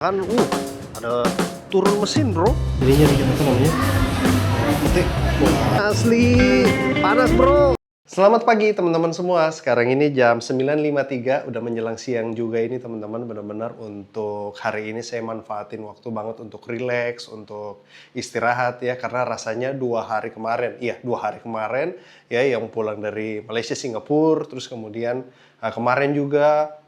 Kan ada turun mesin bro, jadinya bikin apa namanya petik. Asli panas bro. Selamat pagi teman-teman semua. Sekarang ini jam 9.53, udah menjelang siang juga ini teman-teman. Benar-benar untuk hari ini saya manfaatin waktu banget untuk relax, untuk istirahat ya, karena rasanya 2 hari kemarin ya yang pulang dari Malaysia Singapura, terus kemudian kemarin juga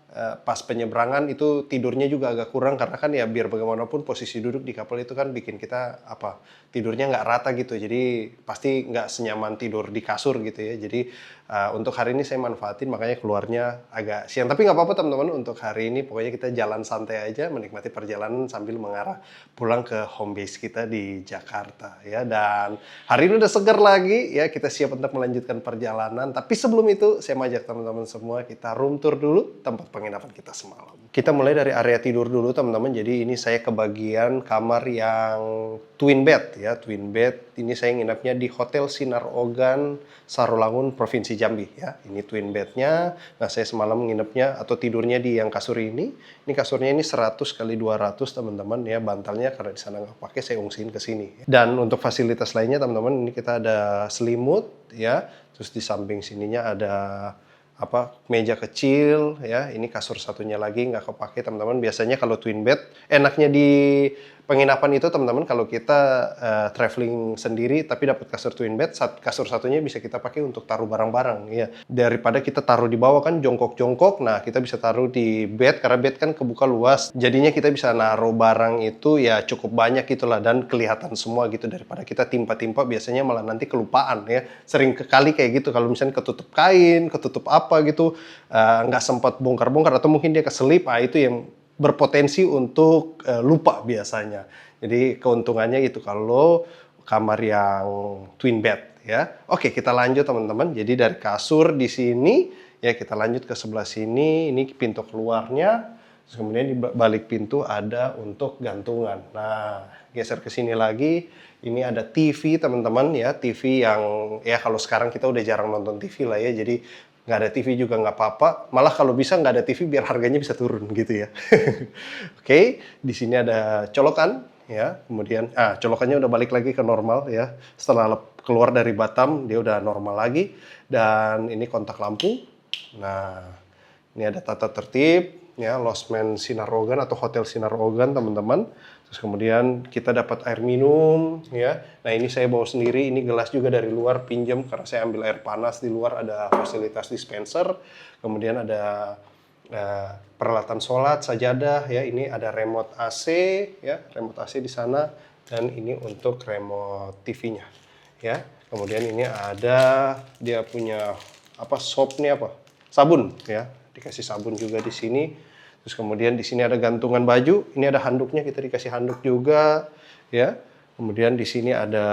pas penyeberangan itu tidurnya juga agak kurang, karena kan ya biar bagaimanapun posisi duduk di kapal itu kan bikin kita tidurnya nggak rata gitu, jadi pasti nggak senyaman tidur di kasur gitu ya. Jadi untuk hari ini saya manfaatin, makanya keluarnya agak siang, tapi nggak apa-apa teman-teman. Untuk hari ini pokoknya kita jalan santai aja, menikmati perjalanan sambil mengarah pulang ke home base kita di Jakarta ya. Dan hari ini udah segar lagi ya, kita siap untuk melanjutkan perjalanan. Tapi sebelum itu saya mengajak teman-teman semua kita room tour dulu tempat penginapan kita semalam. Kita mulai dari area tidur dulu teman-teman. Jadi ini saya kebagian kamar yang twin bed ya, twin bed. Ini saya nginapnya di Hotel Sinar Ogan, Sarolangun, Provinsi Jambi ya. Ini twin bednya. Nah, saya semalam nginepnya atau tidurnya di yang kasur ini. Ini kasurnya ini 100 kali 200 teman-teman ya. Bantalnya karena di sana nggak pakai, saya ungsiin ke sini. Dan untuk fasilitas lainnya teman-teman, ini kita ada selimut ya. Terus di samping sininya ada meja kecil ya. Ini kasur satunya lagi nggak kepake teman-teman. Biasanya kalau twin bed enaknya di penginapan itu teman-teman, kalau kita traveling sendiri tapi dapat kasur twin bed, kasur satunya bisa kita pakai untuk taruh barang-barang ya, daripada kita taruh di bawah kan jongkok-jongkok. Nah, kita bisa taruh di bed karena bed kan kebuka luas, jadinya kita bisa naruh barang itu ya cukup banyak gitulah, dan kelihatan semua gitu, daripada kita timpa-timpa biasanya malah nanti kelupaan ya. Sering kali kayak gitu, kalau misalnya ketutup kain, ketutup apa gitu, nggak sempat bongkar-bongkar atau mungkin dia keselip, itu yang berpotensi untuk lupa biasanya. Jadi keuntungannya itu kalau kamar yang twin bed ya. Oke, kita lanjut teman-teman. Jadi dari kasur di sini ya, kita lanjut ke sebelah sini. Ini pintu keluarnya. Terus kemudian di balik pintu ada untuk gantungan. Nah, geser ke sini lagi. Ini ada TV teman-teman ya. TV yang ya kalau sekarang kita udah jarang nonton TV lah ya. Jadi nggak ada TV juga nggak apa-apa. Malah kalau bisa nggak ada TV biar harganya bisa turun gitu ya. Oke, di sini ada colokan ya. Kemudian colokannya udah balik lagi ke normal ya. Setelah keluar dari Batam dia udah normal lagi. Dan ini kontak lampu. Nah, ini ada tata tertib ya, Losmen Sinar Ogan atau Hotel Sinar Ogan teman-teman. Terus kemudian kita dapat air minum ya. Nah, ini saya bawa sendiri, ini gelas juga dari luar pinjam karena saya ambil air panas. Di luar ada fasilitas dispenser. Kemudian ada peralatan sholat, sajadah ya. Ini ada remote AC ya, remote AC di sana, dan ini untuk remote TV-nya ya. Kemudian ini ada dia punya sabun ya. Dikasih sabun juga di sini. Terus kemudian di sini ada gantungan baju, ini ada handuknya, kita dikasih handuk juga ya. Kemudian di sini ada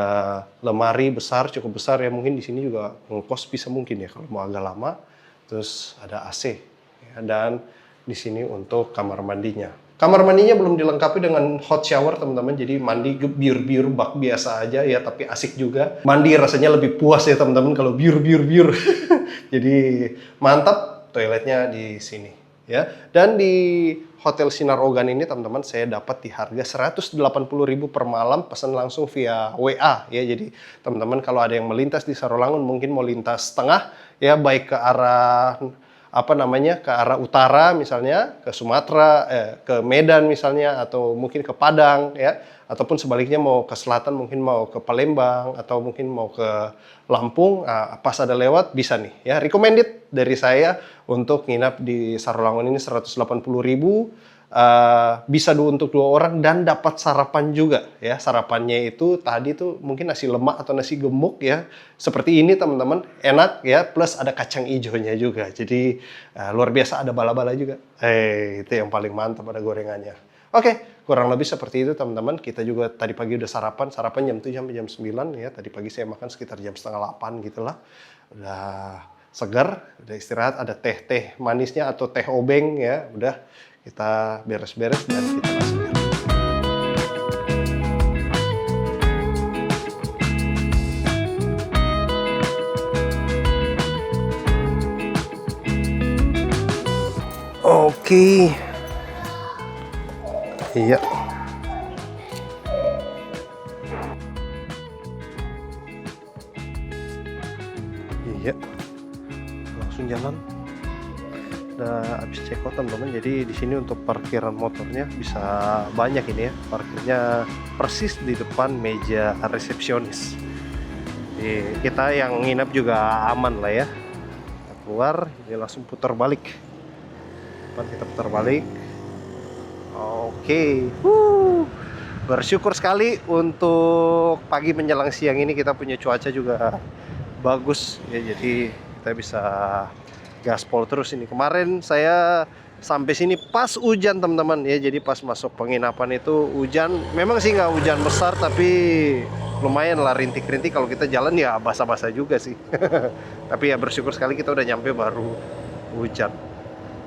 lemari besar, cukup besar ya, mungkin di sini juga ngekos bisa mungkin ya kalau mau agak lama. Terus ada AC ya, dan di sini untuk kamar mandinya. Kamar mandinya belum dilengkapi dengan hot shower teman-teman, jadi mandi biur-biur bak biasa aja ya, tapi asik juga. Mandi rasanya lebih puas ya teman-teman kalau biur-biur. Jadi mantap, toiletnya di sini. Ya, dan di Hotel Sinar Ogan ini teman-teman saya dapat di harga 180.000 per malam, pesan langsung via WA ya. Jadi teman-teman kalau ada yang melintas di Sarolangun, mungkin mau lintas tengah ya, baik ke arah ke arah utara misalnya ke Sumatera, ke Medan misalnya, atau mungkin ke Padang ya, ataupun sebaliknya mau ke selatan, mungkin mau ke Palembang atau mungkin mau ke Lampung, pas ada lewat bisa nih ya. Recommended dari saya untuk nginap di Sarolangun ini 180.000, bisa untuk 2 orang dan dapat sarapan juga ya. Sarapannya itu tadi tuh mungkin nasi lemak atau nasi gemuk ya, seperti ini teman-teman, enak ya, plus ada kacang hijaunya juga. Jadi luar biasa, ada bala-bala juga. Itu yang paling mantap, ada gorengannya. Oke, kurang lebih seperti itu teman-teman. Kita juga tadi pagi udah sarapan jam 7 sampai jam 9 ya. Tadi pagi saya makan sekitar jam 7:30 gitulah. Udah segar, udah istirahat, ada teh manisnya atau teh obeng ya. Udah, kita beres-beres dan kita langsung jalan. Oke. Iya. Iya. Langsung jalan. Udah habis check out teman-teman. Jadi di sini untuk parkiran motornya bisa banyak ini ya. Parkirnya persis di depan meja resepsionis. Jadi kita yang nginep juga aman lah ya. Kita keluar, ini langsung putar balik. Depan kita putar balik. Oke. Bersyukur sekali untuk pagi menjelang siang ini kita punya cuaca juga bagus ya. Jadi kita bisa gaspol terus ini. Kemarin saya sampai sini pas hujan teman-teman ya. Jadi pas masuk penginapan itu hujan. Memang sih nggak hujan besar tapi lumayan lah rintik-rintik. Kalau kita jalan ya basah-basah juga sih. Tapi ya bersyukur sekali kita udah nyampe baru hujan.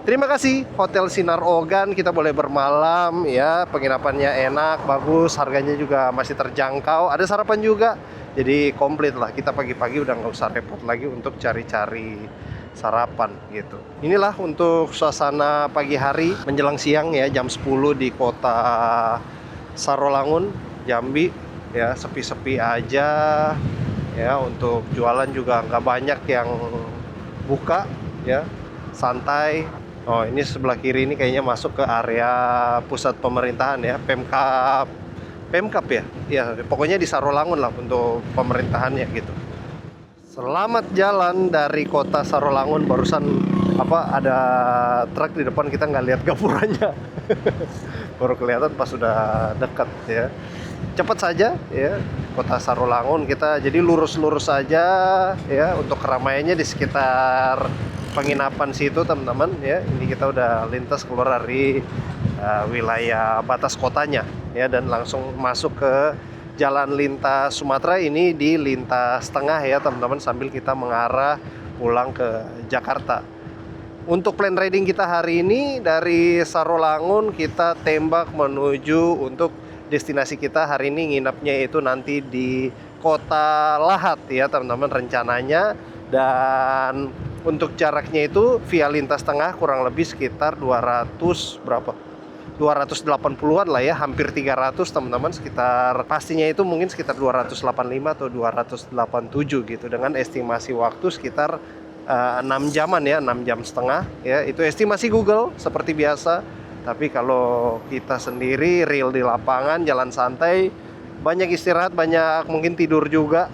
Terima kasih Hotel Sinar Ogan, kita boleh bermalam ya. Penginapannya enak, bagus, harganya juga masih terjangkau. Ada sarapan juga. Jadi komplit lah. Kita pagi-pagi udah nggak usah repot lagi untuk cari-cari sarapan gitu. Inilah untuk suasana pagi hari menjelang siang ya, jam 10 di kota Sarolangun, Jambi ya, sepi-sepi aja ya. Untuk jualan juga nggak banyak yang buka ya, santai. Oh, ini sebelah kiri ini kayaknya masuk ke area pusat pemerintahan ya, Pemkap ya. Ya, pokoknya di Sarolangun lah untuk pemerintahannya gitu. Selamat jalan dari kota Sarolangun. Barusan ada truk di depan, kita nggak lihat gapuranya. Baru kelihatan pas sudah dekat ya. Cepat saja ya, kota Sarolangun. Kita jadi lurus-lurus saja ya. Untuk keramaiannya di sekitar penginapan situ teman-teman ya. Ini kita udah lintas keluar dari wilayah batas kotanya ya, dan langsung masuk ke jalan lintas Sumatera. Ini di lintas tengah ya teman-teman, sambil kita mengarah pulang ke Jakarta. Untuk plan riding kita hari ini dari Sarolangun kita tembak menuju untuk destinasi kita hari ini. Nginapnya itu nanti di Kota Lahat ya teman-teman rencananya. Dan untuk jaraknya itu via lintas tengah kurang lebih sekitar 280-an lah ya, hampir 300 teman-teman. Sekitar pastinya itu mungkin sekitar 285 atau 287 gitu, dengan estimasi waktu sekitar 6 jaman ya, 6 jam setengah ya. Itu estimasi Google seperti biasa. Tapi kalau kita sendiri real di lapangan, jalan santai, banyak istirahat, banyak mungkin tidur juga.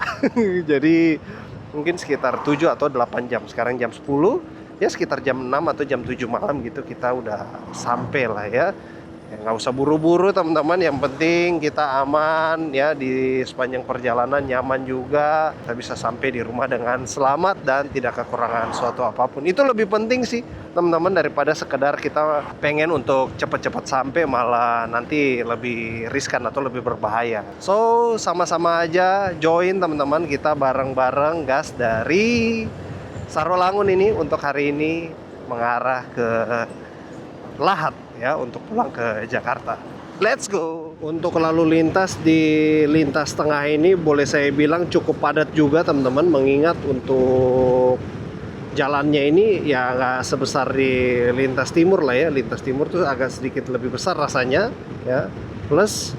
Jadi mungkin sekitar 7 atau 8 jam. Sekarang jam 10 ya, sekitar jam 6 atau jam 7 malam gitu kita udah sampai lah ya. Nggak usah buru-buru teman-teman, yang penting kita aman ya, di sepanjang perjalanan nyaman juga. Kita bisa sampai di rumah dengan selamat dan tidak kekurangan suatu apapun. Itu lebih penting sih teman-teman, daripada sekedar kita pengen untuk cepat-cepat sampai malah nanti lebih riskan atau lebih berbahaya. So sama-sama aja join teman-teman, kita bareng-bareng gas dari Sarolangun ini untuk hari ini mengarah ke Lahat ya, untuk pulang ke Jakarta. Let's go. Untuk lalu lintas di lintas tengah ini boleh saya bilang cukup padat juga teman-teman, mengingat untuk jalannya ini ya nggak sebesar di lintas timur lah ya. Lintas timur tuh agak sedikit lebih besar rasanya ya. Plus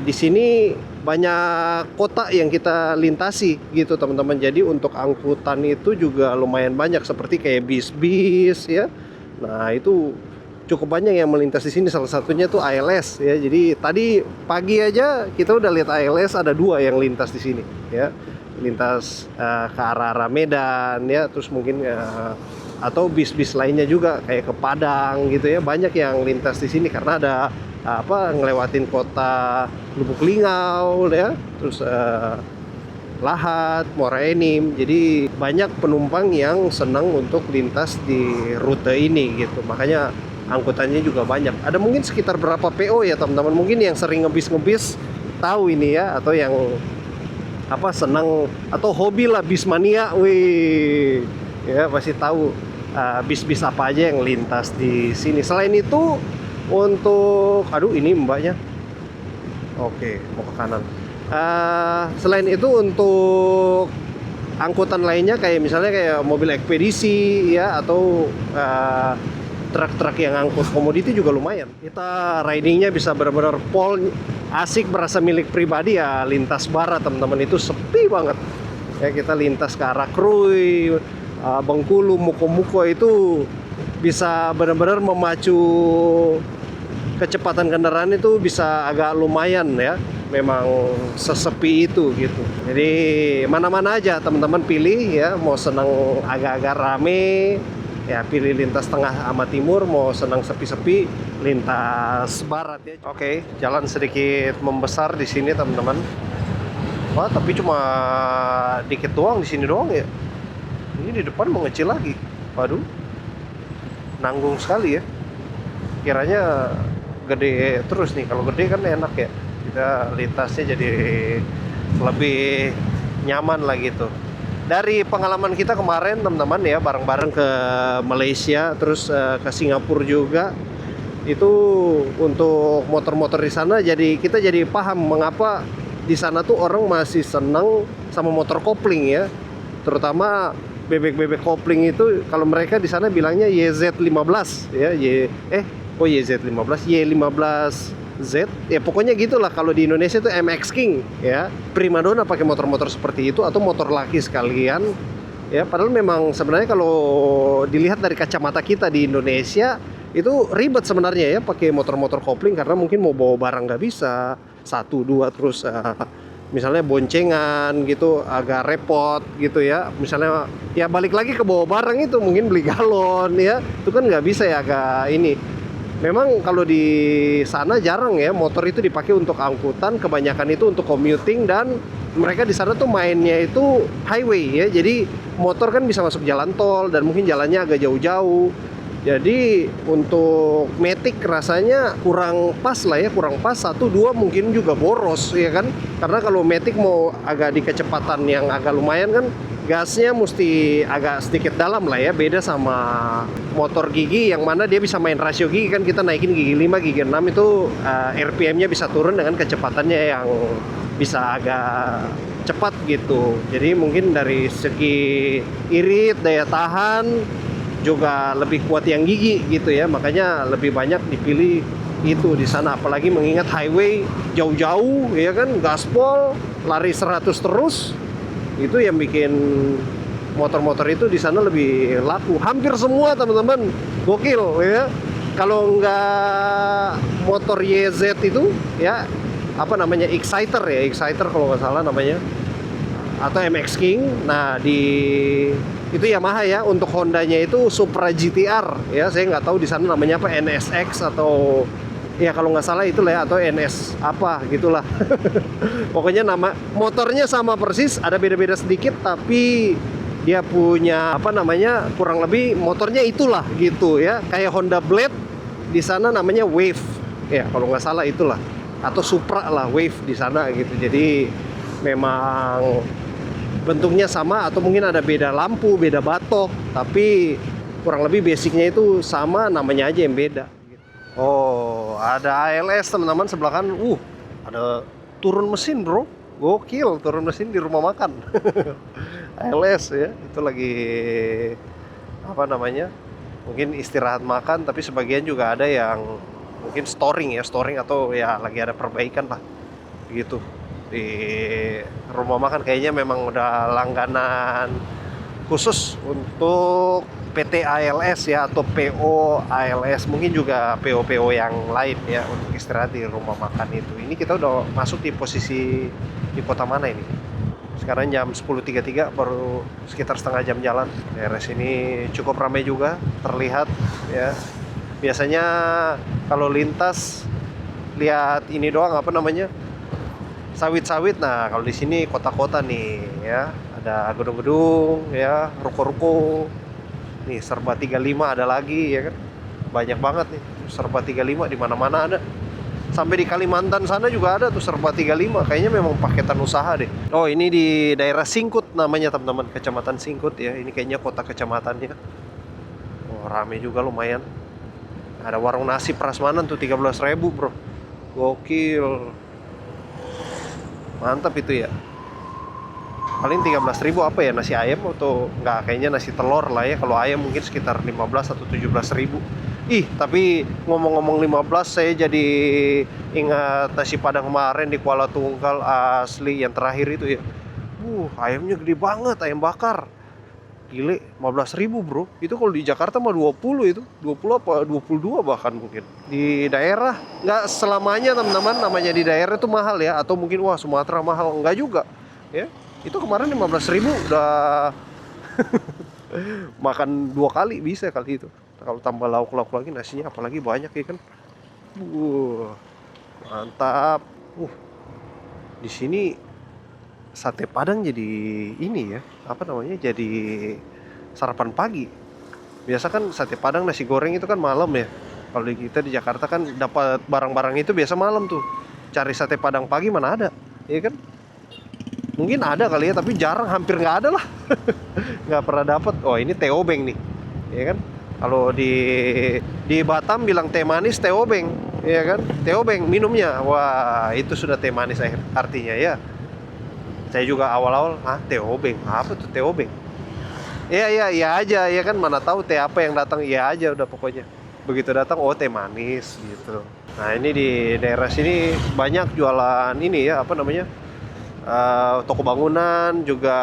di sini banyak kota yang kita lintasi gitu teman-teman. Jadi untuk angkutan itu juga lumayan banyak, seperti kayak bis-bis ya. Nah itu cukup banyak yang melintas di sini. Salah satunya tuh ALS ya. Jadi tadi pagi aja kita udah lihat ALS ada 2 yang lintas di sini ya. Lintas ke arah Medan ya, terus mungkin atau bis-bis lainnya juga kayak ke Padang gitu ya. Banyak yang lintas di sini karena ada ngelewatin kota Lubuk Linggau ya, terus Lahat, Muara Enim. Jadi banyak penumpang yang senang untuk lintas di rute ini gitu. Makanya angkutannya juga banyak. Ada mungkin sekitar berapa PO ya teman-teman, mungkin yang sering ngebis tahu ini ya, atau yang senang atau hobi lah bismania, wih ya pasti tahu bis-bis apa aja yang lintas di sini. Selain itu untuk ini mbaknya oke mau ke kanan. Selain itu untuk angkutan lainnya kayak misalnya kayak mobil ekspedisi ya, atau truk-truk yang angkut komoditi juga lumayan. Kita ridingnya bisa benar-benar pol, asik, berasa milik pribadi ya. Lintas barat teman-teman itu sepi banget. Ya kita lintas ke arah Krui, Bengkulu, Muko-Muko itu bisa benar-benar memacu kecepatan kendaraan itu bisa agak lumayan ya. Memang sesepi itu gitu. Jadi mana-mana aja teman-teman pilih ya, mau senang agak-agak rame ya pilih lintas tengah sama timur, mau senang sepi-sepi lintas barat ya. Oke, jalan sedikit membesar di sini teman-teman. Wah, tapi cuma dikit doang di sini doang ya. Ini di depan mau ngecil lagi. Waduh. Nanggung sekali ya. Kiranya gede terus nih. Kalau gede kan enak ya. Kita lintasnya jadi lebih nyaman lah gitu. Dari pengalaman kita kemarin teman-teman ya, bareng-bareng ke Malaysia terus ke Singapura juga, itu untuk motor-motor di sana jadi kita jadi paham mengapa di sana tuh orang masih senang sama motor kopling ya, terutama bebek-bebek kopling itu. Kalau mereka di sana bilangnya YZ15 ya, YZ15, Y15Z ya, pokoknya gitulah. Kalau di Indonesia itu MX King ya, primadona pakai motor-motor seperti itu atau motor laki sekalian ya. Padahal memang sebenarnya kalau dilihat dari kacamata kita di Indonesia itu ribet sebenarnya ya pakai motor-motor kopling, karena mungkin mau bawa barang nggak bisa, 1-2 terus misalnya boncengan gitu agak repot gitu ya. Misalnya ya balik lagi ke bawa barang itu mungkin beli galon ya, itu kan nggak bisa ya, agak ini. Memang kalau di sana jarang ya motor itu dipakai untuk angkutan, kebanyakan itu untuk commuting, dan mereka di sana tuh mainnya itu highway ya. Jadi motor kan bisa masuk jalan tol dan mungkin jalannya agak jauh-jauh. Jadi untuk Matic rasanya kurang pas lah ya, kurang pas. 1-2 mungkin juga boros ya kan. Karena kalau Matic mau agak di kecepatan yang agak lumayan kan, gasnya mesti agak sedikit dalam lah ya. Beda sama motor gigi yang mana dia bisa main rasio gigi kan. Kita naikin gigi 5, gigi 6 itu RPM-nya bisa turun dengan kecepatannya yang bisa agak cepat gitu. Jadi mungkin dari segi irit, daya tahan juga lebih kuat yang gigi gitu ya. Makanya lebih banyak dipilih itu di sana, apalagi mengingat highway jauh-jauh ya kan, gaspol, lari 100 terus. Itu yang bikin motor-motor itu di sana lebih laku. Hampir semua teman-teman, gokil ya. Kalau nggak motor YZ itu ya, apa namanya, Exciter ya, Exciter kalau nggak salah namanya, atau MX King. Nah itu Yamaha ya. Untuk Hondanya itu Supra GTR ya, saya nggak tahu di sana namanya apa, NSX atau ya kalau nggak salah itulah ya, atau NS apa gitulah. Pokoknya nama motornya sama persis, ada beda-beda sedikit, tapi dia punya apa namanya, kurang lebih motornya itulah gitu ya. Kayak Honda Blade di sana namanya Wave ya kalau nggak salah itulah, atau Supra lah, Wave di sana gitu. Jadi memang bentuknya sama, atau mungkin ada beda lampu, beda batok, tapi kurang lebih basicnya itu sama, namanya aja yang beda. Oh, ada ALS teman-teman sebelah kan. Ada turun mesin bro, gokil, turun mesin di rumah makan. ALS ya, itu lagi apa namanya, mungkin istirahat makan, tapi sebagian juga ada yang mungkin storing atau ya lagi ada perbaikan lah gitu. Di rumah makan kayaknya memang udah langganan khusus untuk PT ALS ya, atau PO ALS, mungkin juga PO-PO yang lain ya, untuk istirahat di rumah makan itu. Ini kita udah masuk di posisi di kota mana ini? Sekarang jam 10.33, baru sekitar setengah jam jalan. Daerah sini cukup ramai juga terlihat ya. Biasanya kalau lintas lihat ini doang, apa namanya, sawit-sawit. Nah, kalau di sini kota-kota nih ya, ada gedung-gedung ya, ruko-ruko. Nih serba 35 ada lagi ya kan. Banyak banget nih serba 35, di mana-mana ada. Sampai di Kalimantan sana juga ada tuh serba 35. Kayaknya memang paketan usaha deh. Oh, ini di daerah Singkut namanya teman-teman, Kecamatan Singkut ya. Ini kayaknya kota kecamatannya. Oh, rame juga lumayan. Ada warung nasi prasmanan tuh 13.000 bro. Gokil. Mantap itu ya. Paling 13.000 apa ya, nasi ayam atau enggak, kayaknya nasi telur lah ya. Kalau ayam mungkin sekitar 15 atau 17.000. Ih, tapi ngomong-ngomong 15, saya jadi ingat nasi Padang kemarin di Kuala Tunggal asli yang terakhir itu ya. Ayamnya gede banget, ayam bakar. Gile, 15.000 bro. Itu kalau di Jakarta mah 20 itu. 20 apa 22 bahkan mungkin. Di daerah, nggak selamanya teman-teman namanya di daerah itu mahal ya. Atau mungkin wah Sumatera mahal, enggak juga. Ya, itu kemarin 15.000 udah makan 2 kali bisa kali itu. Kalau tambah lauk-lauk lagi nasinya apalagi banyak ya kan. Mantap. Di sini sate Padang jadi ini ya, apa namanya? Jadi sarapan pagi. Biasa kan sate Padang nasi goreng itu kan malam ya. Kalau di kita di Jakarta kan dapat barang-barang itu biasa malam tuh. Cari sate Padang pagi mana ada, ya kan? Mungkin ada kali ya, tapi jarang, hampir nggak ada lah. Nggak pernah dapat. Oh ini teh obeng nih, ya kan? Kalau di Batam bilang teh manis teh obeng, ya kan? Teh obeng minumnya, wah itu sudah teh manis artinya ya. Saya juga awal-awal, teh obeng, apa tuh teh obeng? Iya aja, ya kan mana tahu teh apa yang datang, iya aja udah pokoknya. Begitu datang, oh teh manis gitu. Nah ini di daerah sini banyak jualan ini ya, apa namanya? Toko bangunan juga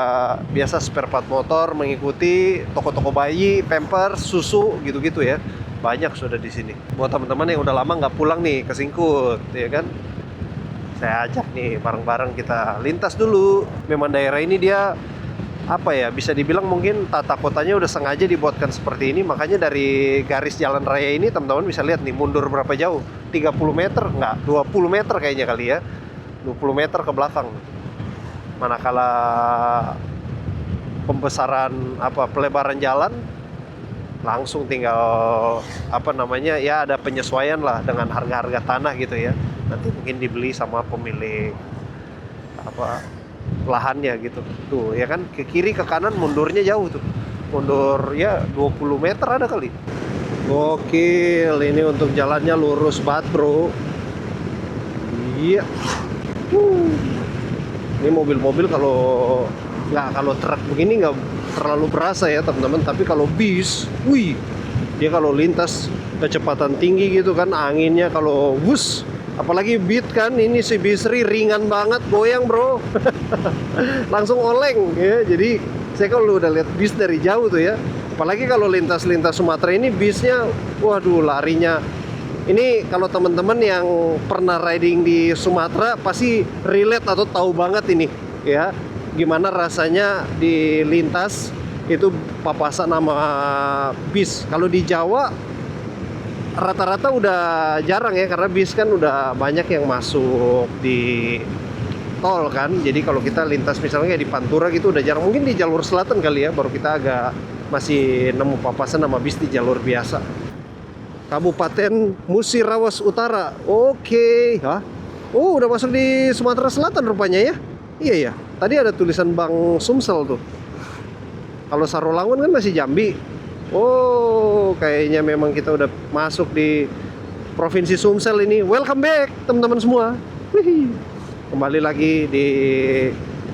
biasa spare part motor, mengikuti toko-toko bayi, pampers, susu gitu-gitu ya. Banyak sudah di sini. Buat teman-teman yang udah lama nggak pulang nih ke Singkut, ya kan? Saya ajak nih bareng-bareng kita lintas dulu. Memang daerah ini dia apa ya, bisa dibilang mungkin tata kotanya udah sengaja dibuatkan seperti ini. Makanya dari garis jalan raya ini teman-teman bisa lihat nih mundur berapa jauh, 30 meter, nggak 20 meter kayaknya kali ya, 20 meter ke belakang. Manakala pembesaran pelebaran jalan langsung tinggal apa namanya ya, ada penyesuaian lah dengan harga-harga tanah gitu ya. Nanti mungkin dibeli sama pemilik lahannya gitu. Tuh ya kan, ke kiri ke kanan mundurnya jauh tuh. Mundur ya 20 meter ada kali. Gokil, ini untuk jalannya lurus banget bro. Iya. Ini mobil-mobil kalau truk begini nggak terlalu berasa ya teman-teman. Tapi kalau bis, dia kalau lintas kecepatan tinggi gitu kan, anginnya kalau wus, apalagi Beat kan, ini si Bisri ringan banget, goyang bro. Langsung oleng ya. Jadi saya kalau udah lihat bis dari jauh tuh ya, apalagi kalau lintas-lintas Sumatera ini bisnya, waduh larinya. Ini kalau teman-teman yang pernah riding di Sumatera pasti relate atau tahu banget ini ya, gimana rasanya di lintas itu papasan sama bis. Kalau di Jawa rata-rata udah jarang ya, karena bis kan udah banyak yang masuk di tol kan. Jadi kalau kita lintas misalnya di Pantura gitu udah jarang. Mungkin di jalur selatan kali ya baru kita agak masih nemu papasan sama bis di jalur biasa. Kabupaten Musirawas Utara. Oke. Udah masuk di Sumatera Selatan rupanya ya. Iya ya. Tadi ada tulisan Bang Sumsel tuh. Kalau Sarolangun kan masih Jambi. Kayaknya memang kita udah masuk di Provinsi Sumsel ini. Welcome back teman-teman semua. Kembali lagi di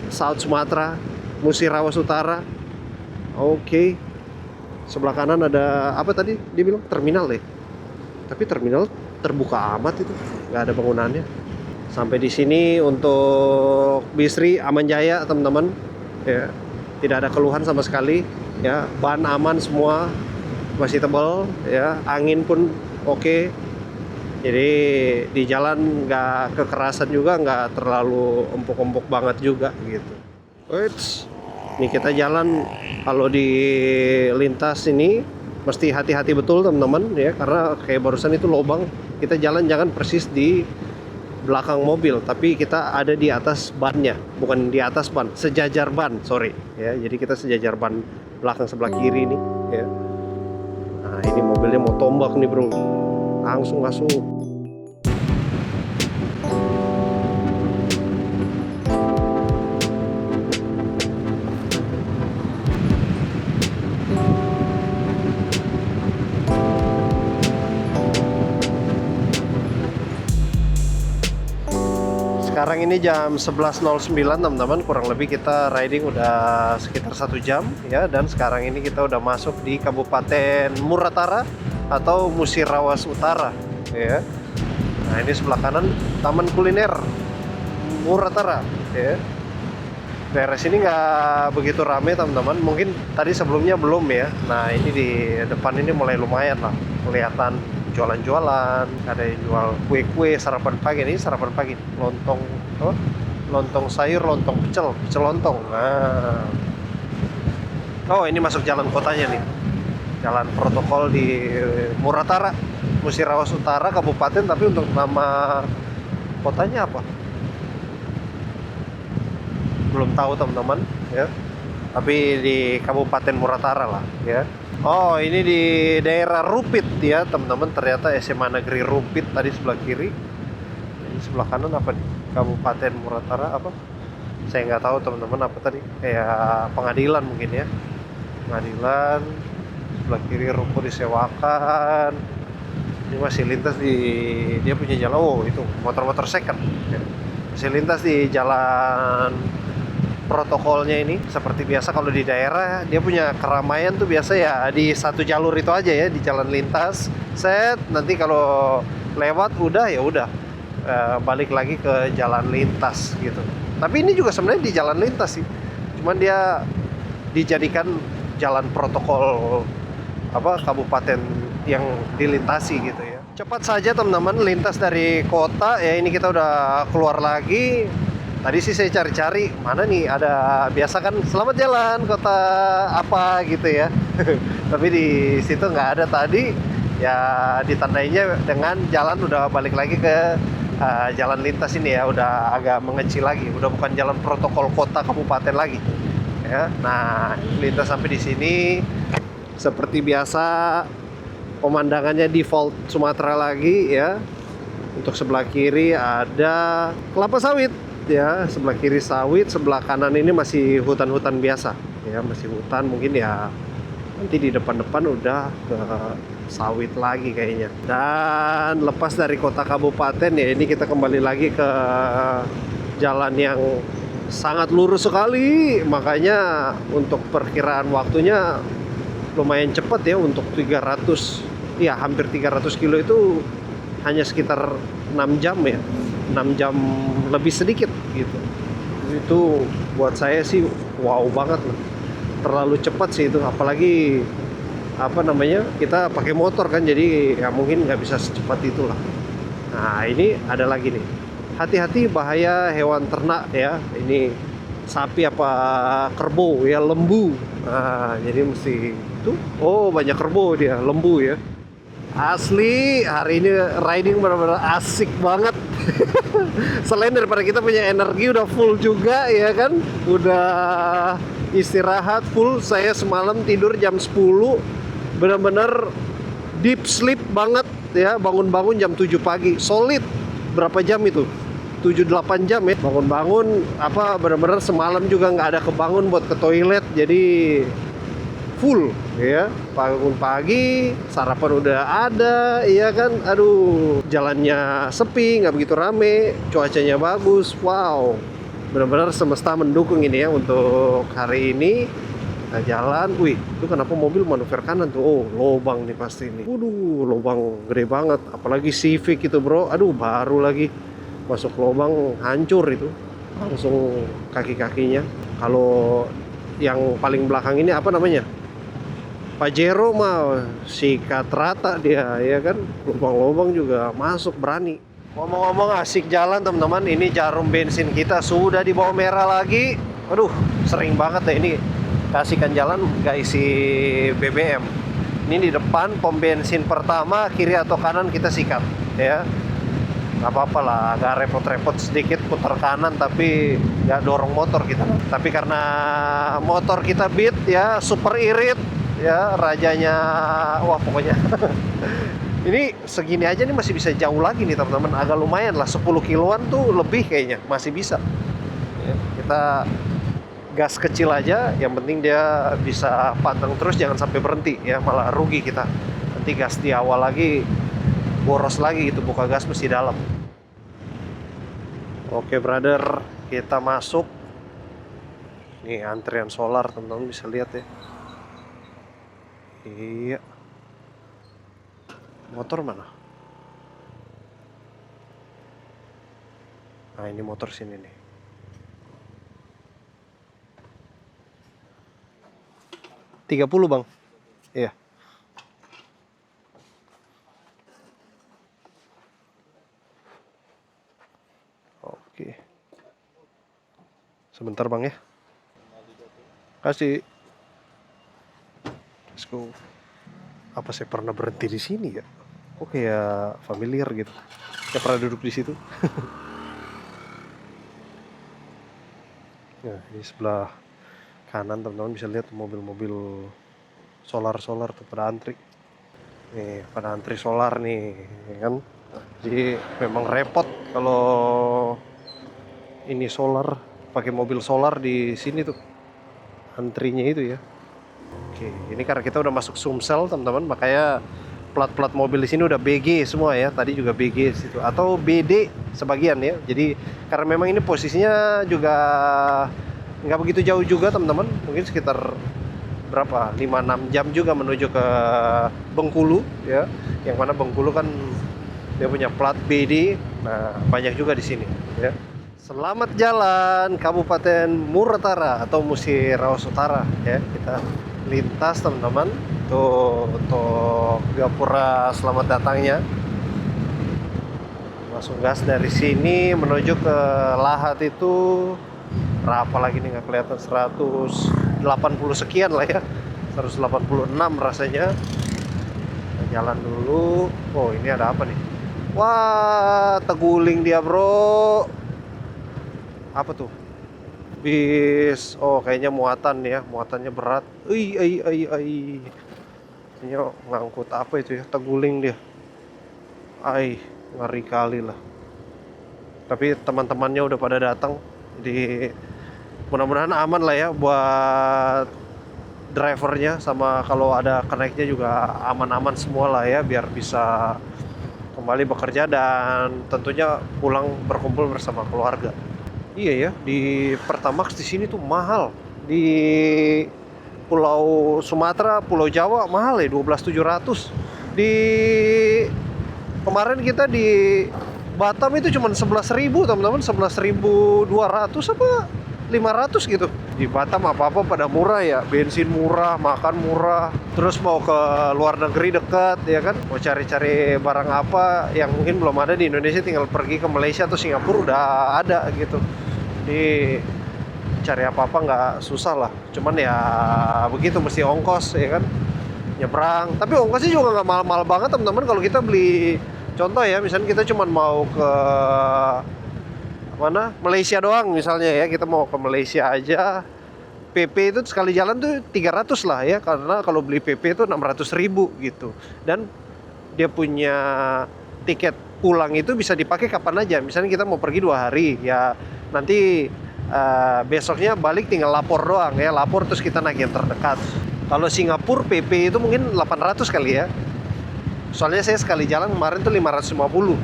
South Sumatera, Musirawas Utara. Oke. Sebelah kanan ada apa tadi? Dia bilang terminal deh. Tapi terminal terbuka amat itu, nggak ada bangunannya. Sampai di sini untuk Bisri aman jaya teman-teman. Ya, tidak ada keluhan sama sekali. Ya, ban aman semua, masih tebal. Ya, angin pun oke. Jadi di jalan nggak kekerasan juga, nggak terlalu empuk-empuk banget juga gitu. Ini kita jalan, kalau di lintas ini mesti hati-hati betul teman-teman ya, karena kayak barusan itu lubang. Kita jalan jangan persis di belakang mobil, tapi kita ada di atas bannya, bukan di atas ban, sejajar ban, sorry ya. Jadi kita sejajar ban belakang sebelah kiri nih ya. Nah ini mobilnya mau tombak nih bro, langsung masuk. Sekarang ini jam 11.09 teman-teman, kurang lebih kita riding udah sekitar 1 jam ya. Dan sekarang ini kita udah masuk di Kabupaten Muratara atau Musirawas Utara, ya. Nah, ini sebelah kanan Taman Kuliner Muratara, ya. Daerah sini nggak begitu rame teman-teman, mungkin tadi sebelumnya belum ya. Nah, ini di depan ini mulai lumayan lah, kelihatan jualan-jualan, ada yang jual kue-kue sarapan pagi. Ini sarapan pagi, lontong, oh, lontong sayur, lontong pecel lontong. Nah, oh ini masuk jalan kotanya nih, jalan protokol di Muratara, Musirawas Utara Kabupaten, tapi untuk nama kotanya apa belum tahu teman-teman ya, tapi di Kabupaten Muratara lah ya. Oh, ini di daerah Rupit ya teman-teman, ternyata SMA Negeri Rupit tadi sebelah kiri. Ini sebelah kanan apa nih, Kabupaten Muratara apa, saya nggak tahu teman-teman, apa tadi, kayak pengadilan mungkin ya, pengadilan. Sebelah kiri ruko disewakan. Ini masih lintas di, dia punya jalan, oh itu motor-motor second ya. Masih lintas di jalan protokolnya ini. Seperti biasa kalau di daerah dia punya keramaian tuh biasa ya di satu jalur itu aja ya, di jalan lintas set, nanti kalau lewat udah ya udah balik lagi ke jalan lintas gitu. Tapi ini juga sebenarnya di jalan lintas sih, cuman dia dijadikan jalan protokol apa kabupaten yang dilintasi gitu ya. Cepat saja teman-teman lintas dari kota ya. Ini kita udah keluar lagi. Tadi sih saya cari-cari mana nih, ada biasa kan selamat jalan kota apa gitu ya. Tapi di situ nggak ada tadi ya, ditandainya dengan jalan udah balik lagi ke jalan lintas ini ya, udah agak mengecil lagi, udah bukan jalan protokol kota kabupaten lagi ya. Nah, lintas sampai di sini seperti biasa, pemandangannya default Sumatera lagi ya. Untuk sebelah kiri ada kelapa sawit ya, sebelah kiri sawit, sebelah kanan ini masih hutan-hutan biasa ya, masih hutan. Mungkin ya nanti di depan-depan udah ke sawit lagi kayaknya. Dan lepas dari kota kabupaten ya, ini kita kembali lagi ke jalan yang sangat lurus sekali, makanya untuk perkiraan waktunya lumayan cepat ya. Untuk 300 ya, hampir 300 kilo itu hanya sekitar 6 jam ya, 6 jam lebih sedikit gitu. Itu buat saya sih wow banget loh, terlalu cepat sih itu. Apalagi apa namanya, kita pakai motor kan, jadi ya mungkin nggak bisa secepat itulah. Nah, ini ada lagi nih, hati-hati bahaya hewan ternak ya. Ini sapi apa kerbau ya, lembu. Nah, jadi mesti itu, oh banyak kerbau dia, lembu ya. Asli hari ini riding benar-benar asik banget. Selain daripada kita punya energi udah full juga ya kan, udah istirahat full. Saya semalam tidur jam 10, benar-benar deep sleep banget ya, bangun-bangun jam 7 pagi, solid. Berapa jam itu? 7-8 jam ya, bangun-bangun apa, benar-benar semalam juga nggak ada kebangun buat ke toilet, jadi full ya. Bangun pagi, sarapan udah ada ya kan. Aduh, jalannya sepi, nggak begitu rame, cuacanya bagus. Wow, benar-benar semesta mendukung ini ya untuk hari ini. Nah, jalan, wih, itu kenapa mobil manuver kanan tuh? Oh, lobang nih pasti nih. Waduh, lobang gede banget. Apalagi Civic itu bro, aduh baru lagi masuk lobang hancur itu, langsung kaki-kakinya. Kalau yang paling belakang ini apa namanya, Pajero mah sikat rata dia ya kan, lubang-lubang juga masuk berani. Ngomong-ngomong asik jalan teman-teman, ini jarum bensin kita sudah di bawah merah lagi. Aduh, sering banget ya ini kasihkan jalan gak isi BBM. Ini di depan pom bensin pertama, kiri atau kanan kita sikat ya. Gak apa-apa lah, agak repot-repot sedikit putar kanan, tapi gak dorong motor kita. Tapi karena motor kita Beat ya, super irit ya, rajanya, wah pokoknya. Ini segini aja nih masih bisa jauh lagi nih teman-teman, agak lumayan lah, 10 kiloan tuh lebih kayaknya masih bisa ya. Kita gas kecil aja, yang penting dia bisa pantang terus, jangan sampai berhenti ya, malah rugi kita. Nanti gas di awal lagi boros lagi gitu, buka gas mesti dalam. Oke brother, kita masuk. Nih antrian solar teman-teman bisa lihat ya. Iya. Motor mana? Nah, ini motor sini nih. $30 bang. Iya. Oke. Sebentar bang ya. Kasih. Let's go. Apa saya pernah berhenti di sini ya? Kok kayak familiar gitu. Saya pernah duduk di situ. Nah, ini sebelah kanan teman-teman bisa lihat mobil-mobil solar tuh pada antri. Nih, pada antri solar nih, ya kan? Jadi memang repot kalau ini solar, pakai mobil solar di sini tuh. Antrinya itu ya. Oke, ini karena kita udah masuk Sumsel teman-teman, makanya plat-plat mobil di sini udah BG semua ya. Tadi juga BG situ atau BD sebagian ya. Jadi karena memang ini posisinya juga nggak begitu jauh juga teman-teman, mungkin sekitar berapa 5-6 jam juga menuju ke Bengkulu ya, yang mana Bengkulu kan dia punya plat BD. Nah, banyak juga di sini ya. Selamat jalan Kabupaten Muratara atau Musirawas Utara ya. Kita lintas teman-teman tuh untuk Gapura selamat datangnya. Langsung gas dari sini menuju ke Lahat itu berapa lagi nih, nggak kelihatan, 180 sekian lah ya, 186 rasanya. Nah, jalan dulu. Oh, ini ada apa nih? Wah, teguling dia bro. Apa tuh? Bis. Oh, kayaknya muatan ya, muatannya berat. Ini ngangkut apa itu ya? Teguling dia. Ngeri kali lah. Tapi teman-temannya udah pada datang. Jadi mudah-mudahan aman lah ya buat drivernya, sama kalau ada kenaiknya juga aman-aman semua lah ya, biar bisa kembali bekerja dan tentunya pulang berkumpul bersama keluarga. Iya ya, di Pertamax di sini tuh mahal. Di Pulau Sumatera, Pulau Jawa mahal ya, 12.700. Di kemarin kita di Batam itu cuma 11.000 teman-teman, 11.200 apa 500 gitu. Di Batam apa-apa pada murah ya, bensin murah, makan murah. Terus mau ke luar negeri dekat ya kan, mau cari-cari barang apa yang mungkin belum ada di Indonesia, tinggal pergi ke Malaysia atau Singapura udah ada gitu. Jadi cari apa-apa nggak susah lah, cuman ya begitu, mesti ongkos ya kan, nyebrang. Tapi ongkosnya juga nggak mahal-mahal banget teman-teman. Kalau kita beli, contoh ya, misalnya kita cuma mau ke mana, Malaysia doang misalnya ya, kita mau ke Malaysia aja, PP itu sekali jalan tuh 300 lah ya, karena kalau beli PP itu 600.000 gitu. Dan dia punya tiket pulang itu bisa dipakai kapan aja. Misalnya kita mau pergi 2 hari ya, nanti besoknya balik tinggal lapor doang ya, lapor terus kita naik yang terdekat. Kalau Singapura PP itu mungkin 800 kali ya. Soalnya saya sekali jalan kemarin tuh 550,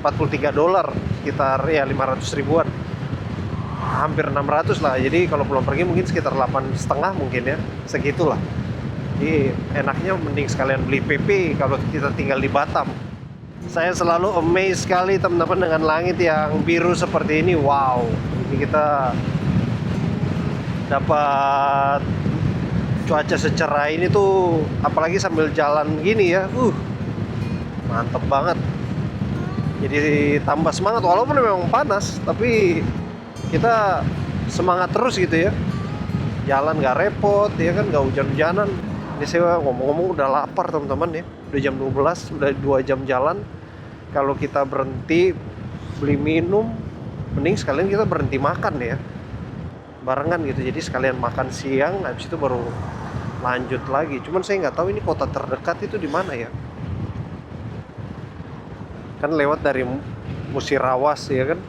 $43, sekitar ya 500 ribuan, hampir 600 lah. Jadi kalau pulang pergi mungkin sekitar 8,5 mungkin ya, segitulah. Jadi enaknya mending sekalian beli PP kalau kita tinggal di Batam. Saya selalu amazed sekali teman-teman dengan langit yang biru seperti ini. Wow, ini kita dapat cuaca secerah ini tuh, apalagi sambil jalan gini ya. Mantep banget. Jadi tambah semangat, walaupun memang panas, tapi kita semangat terus gitu ya. Jalan gak repot ya kan, gak hujan-hujanan. Ini saya ngomong-ngomong udah lapar teman-teman ya. Udah jam 12, udah 2 jam jalan. Kalau kita berhenti beli minum, mending sekalian kita berhenti makan ya, barengan gitu. Jadi sekalian makan siang, habis itu baru lanjut lagi. Cuman saya nggak tahu ini kota terdekat itu di mana ya. Kan lewat dari Musirawas ya kan.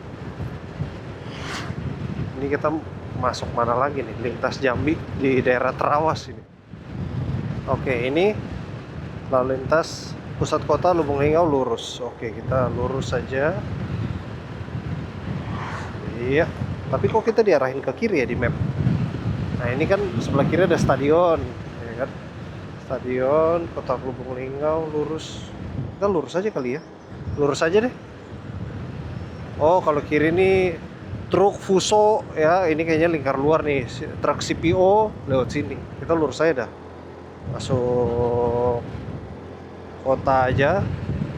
Ini kita masuk mana lagi nih? Lintas Jambi di daerah Terawas ini. Oke, ini lalu lintas pusat kota Lubung Linggau lurus. Oke, kita lurus saja. Iya, tapi kok kita diarahin ke kiri ya di map? Nah, ini kan sebelah kiri ada stadion, ya kan? Stadion Kota Lubung Linggau lurus. Kita lurus aja kali ya. Lurus aja deh. Oh, kalau kiri ini truk Fuso ya, ini kayaknya lingkar luar nih. Truk CPO lewat sini. Kita lurus aja dah. Masuk kota aja,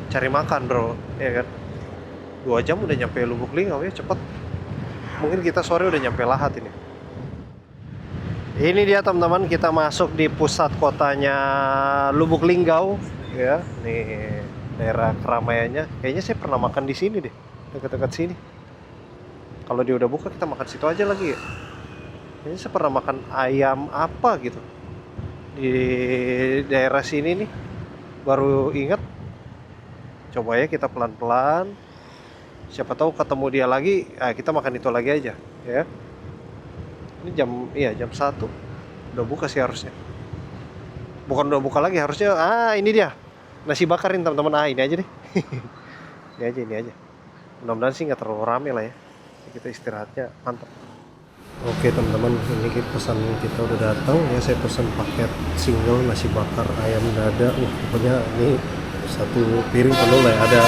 cari makan bro, ya kan? 2 jam udah nyampe Lubuk Linggau ya, cepet. Mungkin kita sore udah nyampe Lahat ini. Ini dia teman-teman, kita masuk di pusat kotanya Lubuk Linggau ya. Nih daerah keramaiannya. Kayaknya saya pernah makan di sini deh, dekat-dekat sini. Kalau dia udah buka kita makan situ aja lagi ya. Kayaknya saya pernah makan ayam apa gitu di daerah sini nih. Baru ingat. Coba ya kita pelan-pelan. Siapa tahu ketemu dia lagi, kita makan itu lagi aja ya. Ini jam 1. Udah buka sih harusnya. Bukan udah buka lagi harusnya. Ini dia. Nasi bakarin teman-teman. Ini aja deh. Ini aja. Mudah-mudahan sih nggak terlalu rame lah ya. Kita istirahatnya mantap. Oke teman-teman, ini pesan kita udah datang ya. Saya pesan paket single nasi bakar ayam dada. Pokoknya ini 1 piring penuh lah ya. Ada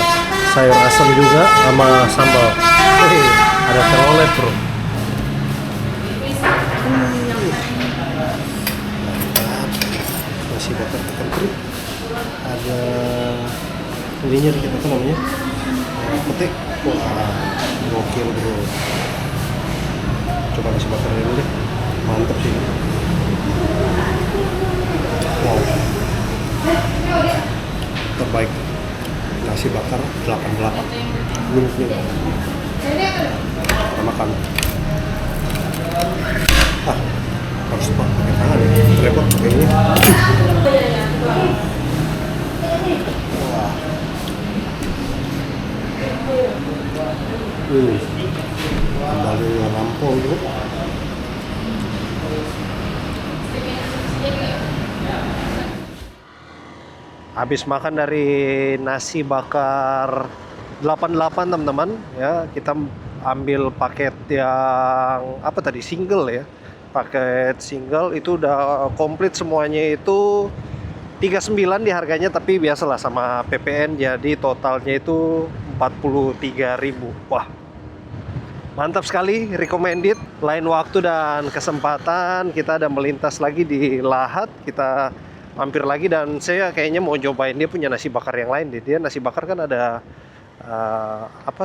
sayur asam juga sama sambal. Ada telolet bro. Nasi bakar ikan teri. Ada ininya dikit apa namanya? Petik. Wah, gokil bro. Coba nasi bakar dulu deh. Mantep sih. Wow. Terbaik. Nasi bakar 88. Belum kita makan. Harus pakai tangan ya. Repot pakai ini. Wah. Sambalnya rampung gitu. Habis makan dari nasi bakar 88 teman-teman ya, kita ambil paket yang apa tadi, single ya. Paket single itu udah komplit semuanya, itu 39 di harganya, tapi biasalah sama PPN, jadi totalnya itu 43.000. Wah, mantap sekali, recommended. Lain waktu dan kesempatan kita ada melintas lagi di Lahat, kita mampir lagi, dan saya kayaknya mau cobain dia punya nasi bakar yang lain deh. Dia nasi bakar kan ada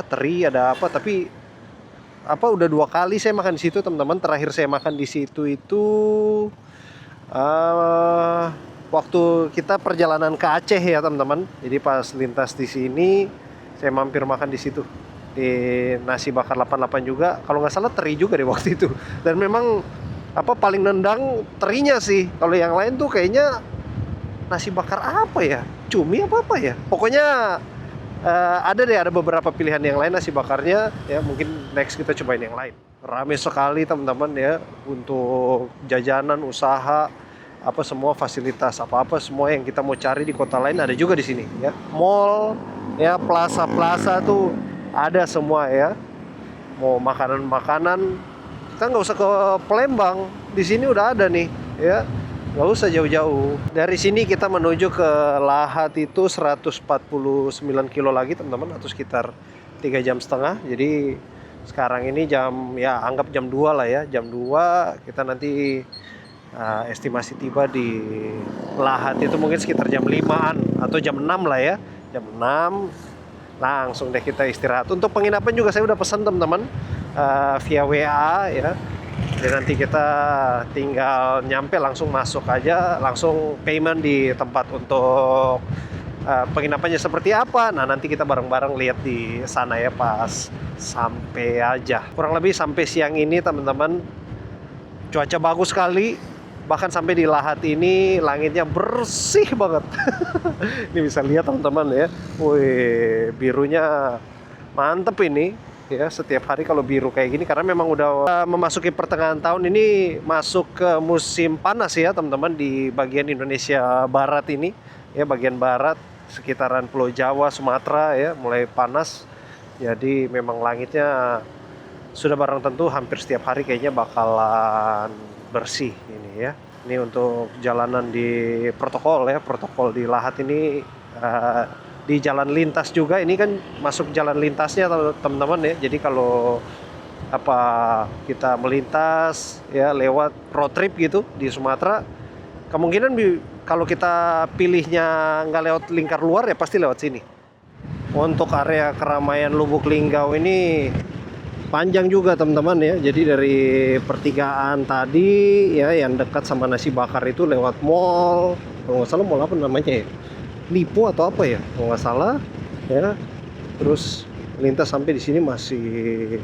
teri, ada apa, tapi udah 2 kali saya makan di situ teman-teman. Terakhir saya makan di situ itu waktu kita perjalanan ke Aceh ya teman-teman. Jadi pas lintas di sini saya mampir makan di situ, di nasi bakar 88 juga. Kalau nggak salah teri juga deh waktu itu. Dan memang paling nendang terinya sih. Kalau yang lain tuh kayaknya nasi bakar apa ya, cumi apa ya. Pokoknya ada beberapa pilihan yang lain nasi bakarnya ya. Mungkin next kita cobain yang lain. Rame sekali teman-teman ya, untuk jajanan, usaha, semua fasilitas, semua yang kita mau cari di kota lain ada juga di sini ya. Mall ya, plaza tuh ada semua ya. Mau makanan kita nggak usah ke Palembang, di sini udah ada nih ya. Nggak usah jauh-jauh. Dari sini kita menuju ke Lahat itu 149 kilo lagi teman-teman, atau sekitar 3,5 jam. Jadi sekarang ini anggap jam 2 lah ya. Jam 2 kita nanti estimasi tiba di Lahat itu mungkin sekitar jam 5-an atau jam 6 lah ya. Jam 6 langsung deh kita istirahat. Untuk penginapan juga saya udah pesan teman-teman via WA ya. Jadi nanti kita tinggal nyampe langsung masuk aja, langsung payment di tempat untuk penginapannya seperti apa. Nah nanti kita bareng-bareng lihat di sana ya pas sampai aja. Kurang lebih sampai siang ini teman-teman, cuaca bagus sekali. Bahkan sampai di Lahat ini langitnya bersih banget. Ini bisa lihat teman-teman ya. Wih, birunya mantep ini. Ya, setiap hari kalau biru kayak gini, karena memang udah memasuki pertengahan tahun ini, masuk ke musim panas ya teman-teman di bagian Indonesia Barat ini ya, bagian barat sekitaran Pulau Jawa, Sumatera ya, mulai panas. Jadi memang langitnya sudah barang tentu hampir setiap hari kayaknya bakalan bersih ini ya. Ini untuk jalanan di protokol ya, protokol di Lahat ini di jalan lintas juga. Ini kan masuk jalan lintasnya teman-teman ya. Jadi kalau apa kita melintas ya lewat road trip gitu di Sumatera, kemungkinan kalau kita pilihnya nggak lewat lingkar luar ya pasti lewat sini. Untuk area keramaian Lubuk Linggau ini panjang juga teman-teman ya. Jadi dari pertigaan tadi ya yang dekat sama nasi bakar itu lewat mall, kalau nggak salah mall apa namanya ya, Lipo atau apa ya kalau nggak salah ya. Terus lintas sampai di sini masih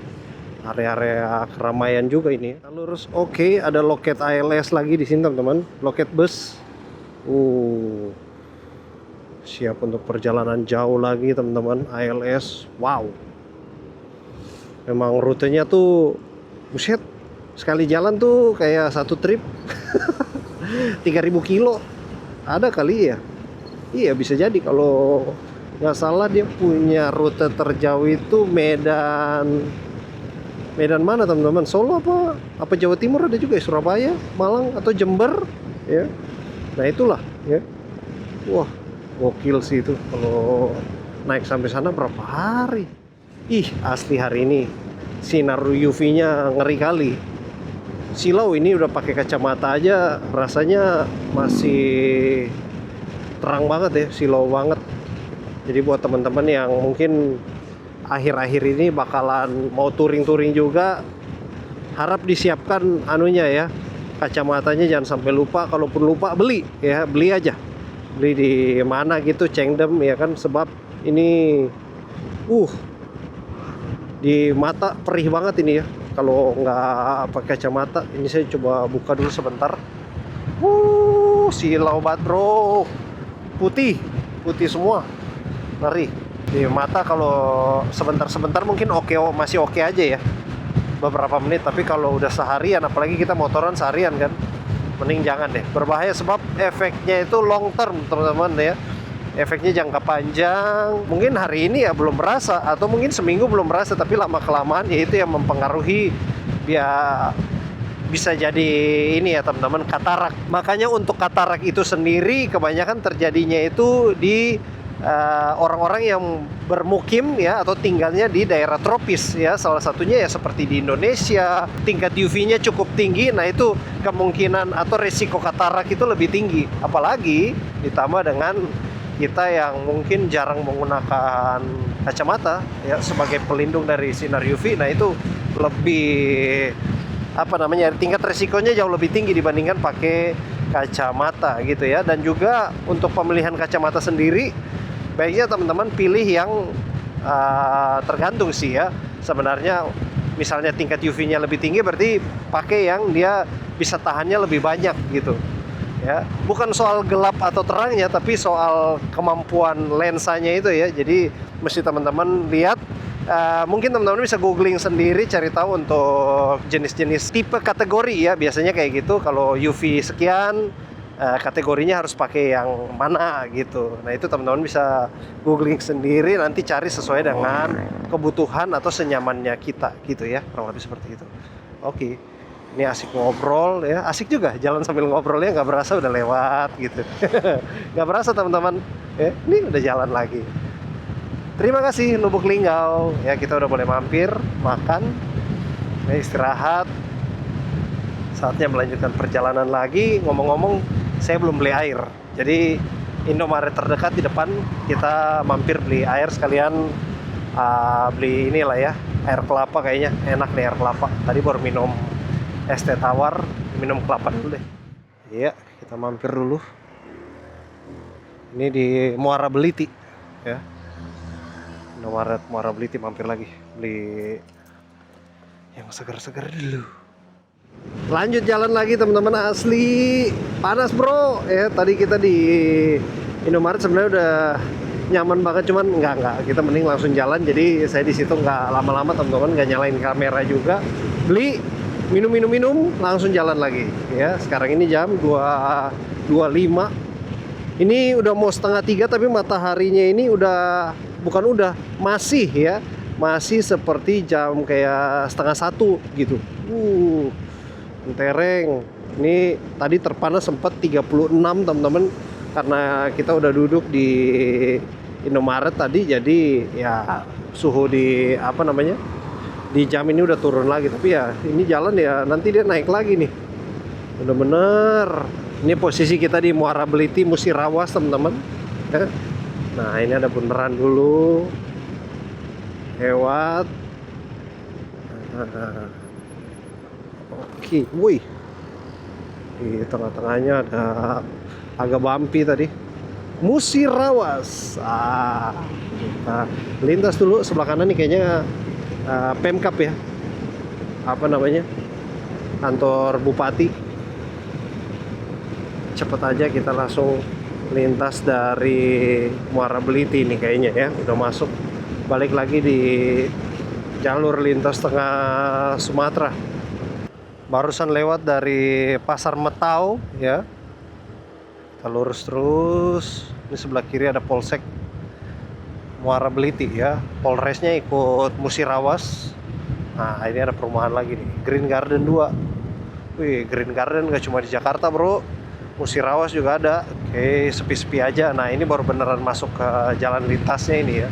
area-area keramaian juga ini. Kita lurus, oke, ada loket ALS lagi di sini teman-teman, loket bus. Siap untuk perjalanan jauh lagi teman-teman, ALS. Wow, memang rutenya tuh buset, sekali jalan tuh kayak satu trip 3000 kilo ada kali ya. Iya bisa jadi, kalau nggak salah dia punya rute terjauh itu Medan mana teman-teman, Solo apa Jawa Timur ada juga ya, Surabaya, Malang atau Jember ya. Nah itulah ya. Wah gokil sih itu kalau naik sampai sana berapa hari. Ih asli hari ini sinar UV-nya ngeri kali. Silau ini udah pakai kacamata aja rasanya masih terang banget ya, silau banget. Jadi buat teman-teman yang mungkin akhir-akhir ini bakalan mau touring-touring juga, harap disiapkan anunya ya, kacamatanya jangan sampai lupa. Kalaupun lupa beli ya, beli aja, beli di mana gitu, Cengdem ya kan, sebab ini di mata perih banget ini ya kalau nggak pakai kacamata. Ini saya coba buka dulu sebentar. Silau banget bro, putih semua, ngeri di mata. Kalau sebentar mungkin masih oke aja ya, beberapa menit. Tapi kalau udah seharian, apalagi kita motoran seharian kan, mending jangan deh, berbahaya. Sebab efeknya itu long term teman-teman ya, efeknya jangka panjang. Mungkin hari ini ya belum berasa, atau mungkin seminggu belum berasa, tapi lama kelamaan ya itu yang mempengaruhi. Bisa jadi ini ya teman-teman, katarak. Makanya untuk katarak itu sendiri kebanyakan terjadinya itu di orang-orang yang bermukim ya, atau tinggalnya di daerah tropis ya. Salah satunya ya seperti di Indonesia, tingkat UV-nya cukup tinggi. Nah itu kemungkinan atau resiko katarak itu lebih tinggi. Apalagi ditambah dengan kita yang mungkin jarang menggunakan kacamata ya sebagai pelindung dari sinar UV. Nah itu lebih tingkat resikonya jauh lebih tinggi dibandingkan pakai kacamata gitu ya. Dan juga untuk pemilihan kacamata sendiri, baiknya teman-teman pilih yang tergantung sih ya. Sebenarnya misalnya tingkat UV-nya lebih tinggi, berarti pakai yang dia bisa tahannya lebih banyak gitu ya. Bukan soal gelap atau terangnya, tapi soal kemampuan lensanya itu ya. Jadi mesti teman-teman lihat. Mungkin teman-teman bisa googling sendiri, cari tahu untuk jenis-jenis tipe kategori ya. Biasanya kayak gitu, kalau UV sekian kategorinya harus pakai yang mana gitu. Nah itu teman-teman bisa googling sendiri, nanti cari sesuai dengan kebutuhan atau senyamannya kita gitu ya, kurang lebih seperti itu. Oke, ini asik ngobrol ya, asik juga jalan sambil ngobrol ya, nggak berasa udah lewat gitu. Nggak berasa teman-teman ya, ini udah jalan lagi. Terima kasih Lubuk Linggau ya, kita udah boleh mampir makan ya, istirahat. Saatnya melanjutkan perjalanan lagi. Ngomong-ngomong, saya belum beli air, jadi Indomaret terdekat di depan, kita mampir beli air sekalian. Beli inilah ya, air kelapa, kayaknya enak nih air kelapa. Tadi baru minum es teh tawar, minum kelapa dulu deh. Iya, kita mampir dulu. Ini di Muara Beliti ya, Indomaret Muara Beliti, mampir lagi beli yang segar-segar dulu. Lanjut jalan lagi teman-teman, asli panas bro ya. Tadi kita di Indomaret sebenarnya udah nyaman banget, cuman enggak, kita mending langsung jalan. Jadi saya di situ nggak lama-lama teman-teman, nggak nyalain kamera juga. Beli minum, langsung jalan lagi ya. Sekarang ini jam 2.25. Ini udah mau 2:30, tapi mataharinya ini masih seperti jam kayak 12:30 gitu. Mentereng. Ini tadi terpanas sempat 36 teman-teman, karena kita udah duduk di Indomaret tadi, jadi ya suhu di apa namanya di jam ini udah turun lagi. Tapi ya ini jalan ya nanti dia naik lagi nih. Bener-bener. Ini posisi kita di Muara Beliti Musirawas teman-teman. Nah ini ada bundaran dulu. Lewat. Oke, wih. Di tengah-tengahnya ada agak bumpy tadi. Musirawas. Kita lintas dulu sebelah kanan nih kayaknya Pemkap ya. Apa namanya? Kantor Bupati. Cepet aja kita langsung lintas dari Muara Beliti nih kayaknya ya. Udah masuk. Balik lagi di jalur lintas tengah Sumatera. Barusan lewat dari Pasar Metau ya. Kita lurus terus. Ini sebelah kiri ada Polsek Muara Beliti ya. Polresnya ikut Musirawas. Nah ini ada perumahan lagi nih, Green Garden 2. Wih, Green Garden gak cuma di Jakarta bro, Musirawas juga ada. Oke, sepi-sepi aja. Nah ini baru beneran masuk ke jalan lintasnya ini ya.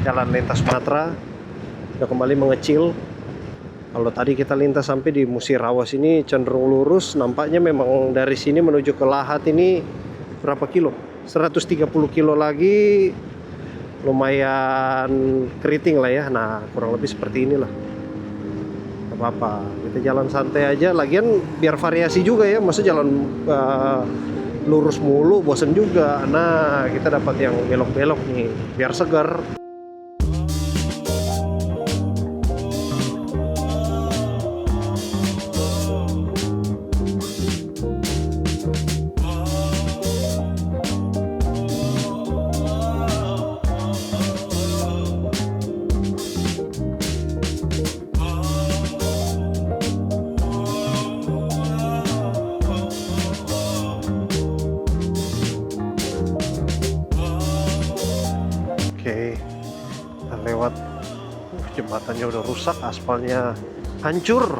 Jalan lintas Sumatera udah kembali mengecil. Kalau tadi kita lintas sampai di Musirawas ini cenderung lurus. Nampaknya memang dari sini menuju ke Lahat ini berapa kilo? 130 kilo lagi. Lumayan keriting lah ya. Nah kurang lebih seperti inilah. Gak apa-apa, kita jalan santai aja. Lagian biar variasi juga ya. Masa jalan lurus mulu bosen juga. Nah kita dapat yang belok-belok nih biar segar. Oke, kita lewat. Jembatannya udah rusak, aspalnya hancur.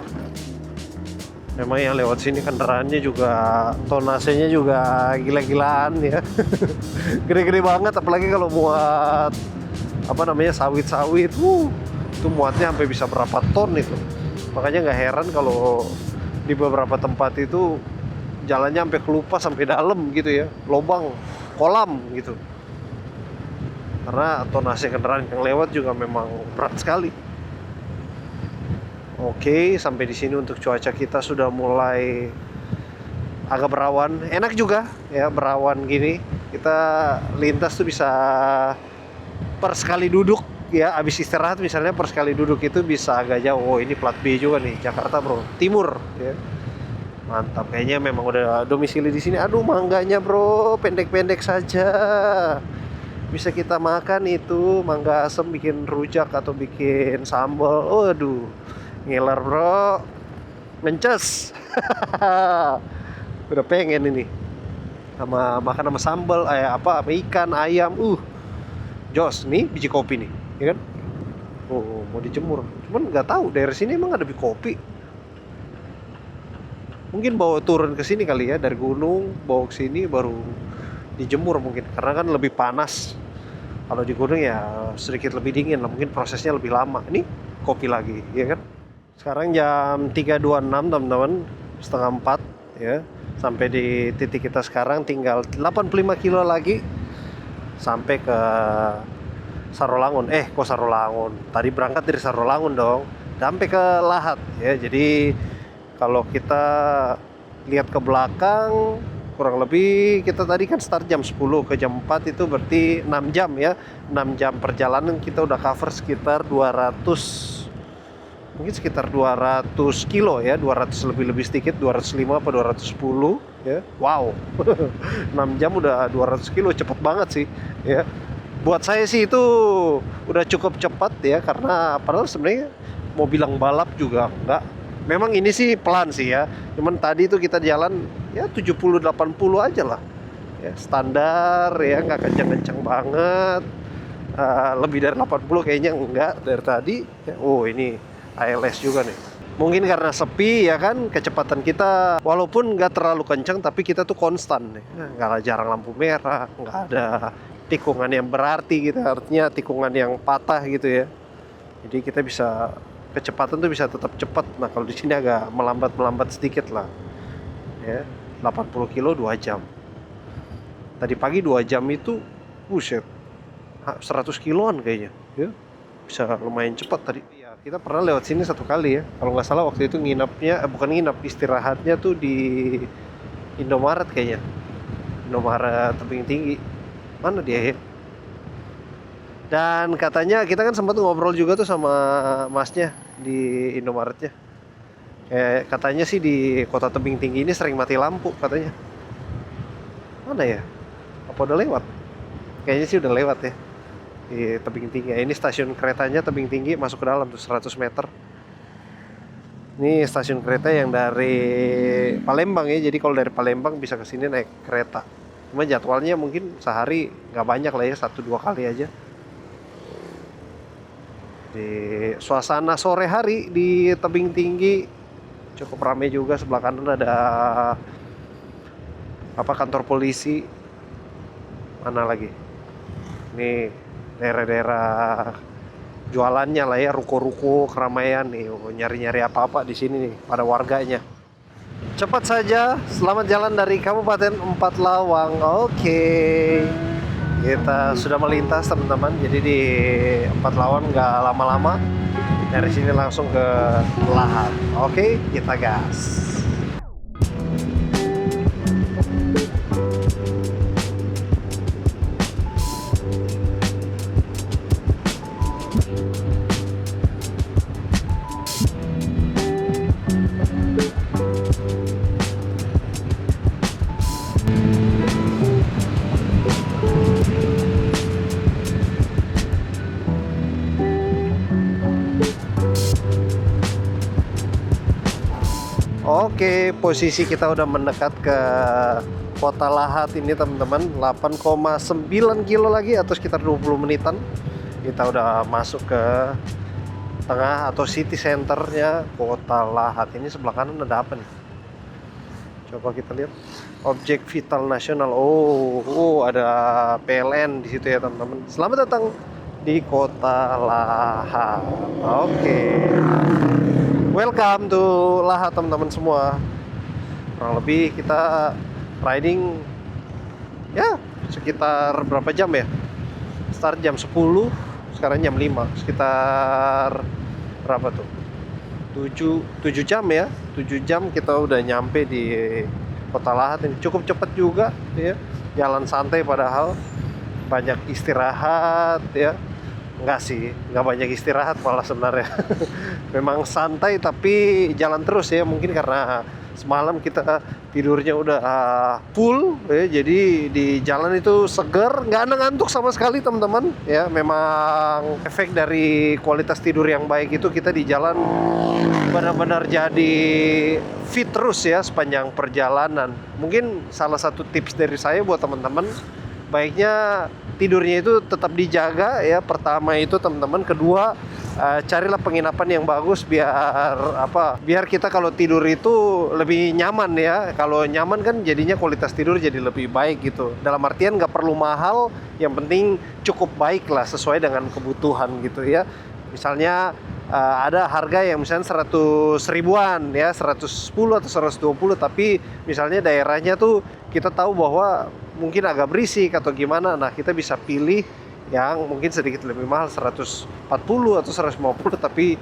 Memang yang lewat sini kendaraannya juga tonasenya juga gila-gilaan ya. Gede-gede banget, apalagi kalau muat apa namanya sawit-sawit. Itu muatnya sampai bisa berapa ton itu. Makanya nggak heran kalau di beberapa tempat itu jalannya sampai kelupas sampai dalam gitu ya, lobang, kolam gitu. Karena tonase kendaraan yang lewat juga memang berat sekali. Oke, sampai di sini untuk cuaca kita sudah mulai agak berawan. Enak juga ya berawan gini. Kita lintas tuh bisa per sekali duduk ya, habis istirahat misalnya per sekali duduk itu bisa agak jauh. Oh, ini plat B juga nih, Jakarta bro, timur ya. Mantap, kayaknya memang udah domisili di sini. Aduh, mangganya bro, pendek-pendek saja. Bisa kita makan itu mangga asem, bikin rujak atau bikin sambal. Waduh, ngiler bro, ngences. Udah pengen ini sama makan sama sambal apa sama ikan ayam. Jos nih biji kopi nih ya kan. Mau dijemur, cuman nggak tahu daerah sini emang ada biji kopi. Mungkin bawa turun ke sini kali ya, dari gunung bawa ke sini baru dijemur mungkin, karena kan lebih panas. Kalau di gunung ya sedikit lebih dingin lah, mungkin prosesnya lebih lama. Ini kopi lagi ya kan. Sekarang jam 3.26 teman-teman, setengah 4 ya. Sampai di titik kita sekarang tinggal 85 kilo lagi sampai ke Sarolangun. Kok Sarolangun? Tadi berangkat dari Sarolangun dong, sampai ke Lahat ya. Jadi kalau kita lihat ke belakang, kurang lebih kita tadi kan start jam 10 ke jam 4 itu berarti 6 jam ya. 6 jam perjalanan kita udah cover sekitar 200, mungkin sekitar 200 kilo ya, 200 lebih sedikit, 205 apa 210 ya. Wow. 6 jam udah 200 kilo, cepet banget sih ya. Buat saya sih itu udah cukup cepat ya, karena padahal sebenarnya mau bilang balap juga enggak. Memang ini sih pelan sih ya. Cuman tadi itu kita jalan ya 70-80 aja lah. Ya, standar ya, nggak kencang-kencang banget. Lebih dari 80 kayaknya enggak dari tadi. Ya, ini ALS juga nih. Mungkin karena sepi ya kan, kecepatan kita walaupun nggak terlalu kencang tapi kita tuh konstan nih. Nggak jarang lampu merah, nggak ada tikungan yang berarti gitu, artinya tikungan yang patah gitu ya. Jadi kita bisa kecepatan tuh bisa tetap cepat. Nah kalau di sini agak melambat sedikit lah ya. 80 kilo 2 jam. Tadi pagi 2 jam itu buset 100 kiloan kayaknya ya. Bisa lumayan cepat tadi ya. Kita pernah lewat sini satu kali ya, kalau nggak salah waktu itu nginapnya bukan nginap, istirahatnya tuh di Indomaret kayaknya, Indomaret Tebing Tinggi. Mana dia ya? Dan katanya kita kan sempat ngobrol juga tuh sama masnya di Indomaretnya. Katanya sih di kota Tebing Tinggi ini sering mati lampu katanya. Mana ya? Apa udah lewat? Kayaknya sih udah lewat ya. Di Tebing Tinggi. Ini stasiun keretanya Tebing Tinggi, masuk ke dalam tuh 100 meter. Ini stasiun kereta yang dari Palembang ya. Jadi kalau dari Palembang bisa ke sini naik kereta. Cuma jadwalnya mungkin sehari nggak banyak lah ya, 1-2 kali aja. Di suasana sore hari di Tebing Tinggi cukup ramai juga. Sebelah kanan ada kantor polisi. Mana lagi? Ini daerah-daerah jualannya lah ya, ruko-ruko keramaian nih. Nyari-nyari apa-apa di sini nih pada warganya. Cepat saja, selamat jalan dari Kabupaten Empat Lawang. Oke. Kita sudah melintas teman-teman. Jadi di Empat Lawang nggak lama-lama. Dari sini langsung ke Lahat. Oke, kita gas. Oke, posisi kita udah mendekat ke kota Lahat ini teman-teman. 8,9 kilo lagi atau sekitar 20 menitan. Kita udah masuk ke tengah atau city centernya kota Lahat. Ini sebelah kanan ada apa nih? Coba kita lihat. Objek vital nasional. Oh, ada PLN di situ ya teman-teman. Selamat datang di kota Lahat. Oke. Welcome to Lahat teman-teman semua. Kurang lebih kita riding ya sekitar berapa jam ya? Start jam 10, sekarang jam 5. Sekitar berapa tuh? 7 jam ya. 7 jam kita udah nyampe di kota Lahat ini. Cukup cepat juga ya. Jalan santai padahal banyak istirahat ya. Enggak sih, enggak banyak istirahat malah sebenarnya. Memang santai tapi jalan terus ya. Mungkin karena semalam kita tidurnya udah full ya, jadi di jalan itu seger, nggak ngantuk sama sekali teman-teman ya. Memang efek dari kualitas tidur yang baik itu kita di jalan benar-benar jadi fit terus ya sepanjang perjalanan. Mungkin salah satu tips dari saya buat teman-teman, baiknya tidurnya itu tetap dijaga ya. Pertama itu teman-teman, kedua carilah penginapan yang bagus biar kita kalau tidur itu lebih nyaman ya. Kalau nyaman kan jadinya kualitas tidur jadi lebih baik gitu. Dalam artian nggak perlu mahal, yang penting cukup baik lah, sesuai dengan kebutuhan gitu ya. Misalnya ada harga yang misalnya 100 ribuan ya, 110 atau 120, tapi misalnya daerahnya tuh kita tahu bahwa mungkin agak berisik atau gimana. Nah kita bisa pilih yang mungkin sedikit lebih mahal, 140 atau 150, tapi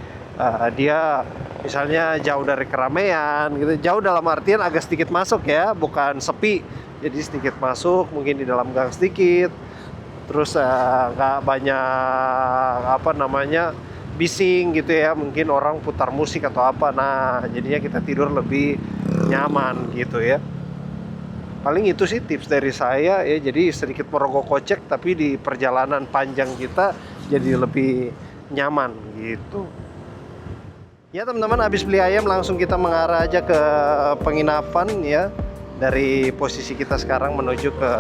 dia misalnya jauh dari keramaian gitu. Jauh dalam artian agak sedikit masuk ya, bukan sepi. Jadi sedikit masuk, mungkin di dalam gang sedikit. Terus nggak banyak bising gitu ya, mungkin orang putar musik atau apa. Nah jadinya kita tidur lebih nyaman gitu ya. Paling itu sih tips dari saya ya. Jadi sedikit merogoh kocek, tapi di perjalanan panjang kita jadi lebih nyaman gitu. Ya teman-teman, habis beli ayam langsung kita mengarah aja ke penginapan ya. Dari posisi kita sekarang menuju ke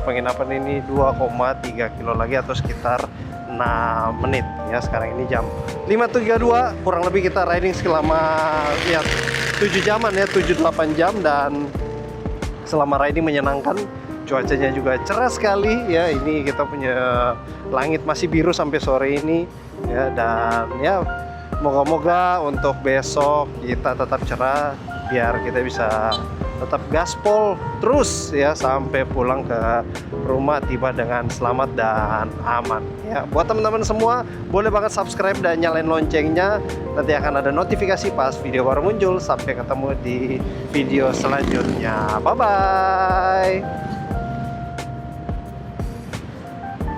penginapan ini 2,3 kilo lagi atau sekitar 6 menit ya. Sekarang ini jam 5.32, kurang lebih kita riding selama ya 7 jaman ya, 7-8 jam. Dan selama riding menyenangkan, Cuacanya juga cerah sekali ya. Ini kita punya langit masih biru sampai sore ini ya, dan ya moga-moga untuk besok kita tetap cerah biar kita bisa tetap gaspol terus ya sampai pulang ke rumah tiba dengan selamat dan aman ya. Buat teman-teman semua, boleh banget subscribe dan nyalain loncengnya, nanti akan ada notifikasi pas video baru muncul. Sampai ketemu di video selanjutnya, bye bye.